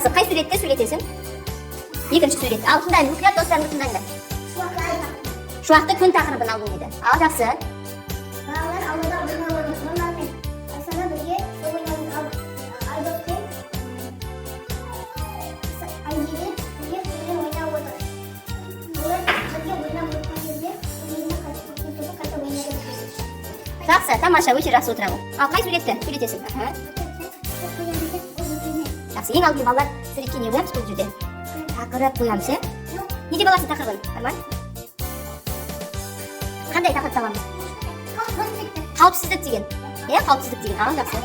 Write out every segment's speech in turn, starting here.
Жақсы, қай суретте сөйлетесің? Екінші суретте. Ал тыңдаймын, мұқият достарымды тыңдаңдар. Шуақты күн тақырыбын алу еді. Ал жақсы. Балалар аулада ойнап отыр. Олармен Оксана бірге ойнап Айдос пен Айгерім бірге ойнап отыр. Олар бірге ойнап отқан кезде үйіне қайта ойнайды. Жақсы, тамаша, өте жақсы отырамын. Ал қай суретті сөйлетесің? Жақсы, ең алдымен балалар суретке не қоямыз бұл жерде? Тақырып қоямыз, е? Не деп аласың тақырыбын? Арман? Қандай тақырып табамыз? Қауіпсіздік деген. Қауіпсіздік деген. Ал, жақсы.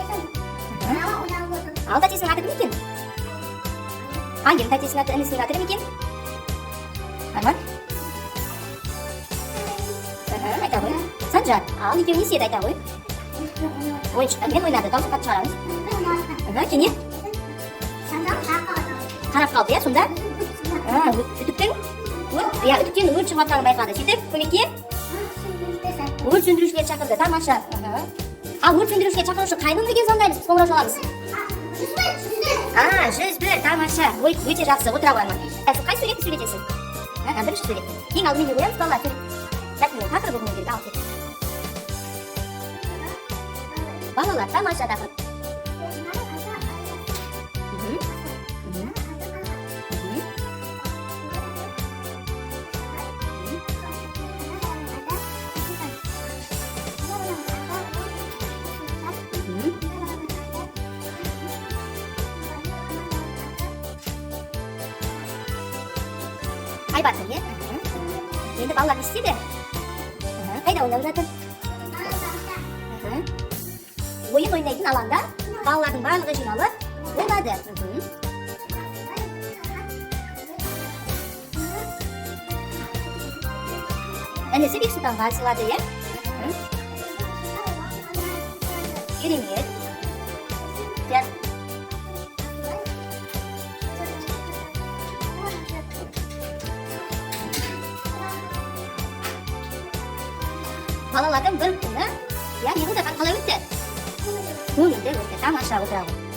Ал, тәтесінің аты кім екен? Ангел, тәтесінің аты, інісінің аты кім екен? Арман? Айта ғой. Санжар. Ал, екеуі не істеді айта ғой? Ойыншықтармен ойнады, дауысы қатты шығарамыз. Кене? Қарап қалды, е, сонда? Үтіктен өрт шығып жатқанын байқады. Сөйтіп, көмекке өрт сөндірушілер шақырды. Тамаша. Ал өрт сөндірушілер шақырушы қай нөмірге звондаймыз? Қоңырау шаламыз. 101. Тамаша. Өте жақсы. Отыра қойма. Қай суретті сөйлетесің? Бірінші суретті. Ең алдымен не қоямыз балалар? Тақырып болуы керек. Ал, кет. Балалар, тамаша тақырып. Айбатыр, е? Енді балалар не істеді? Қайда ойнап жатыр? Ойын ойнайтын алаңда балалардың барлығы жиналып ойнады. Інісі Бексұлтанға сыйлады, е? Керемет. Балалардың бір күні, не болды, қалай өтті? Көңілді өтті, тамаша отыра ғой.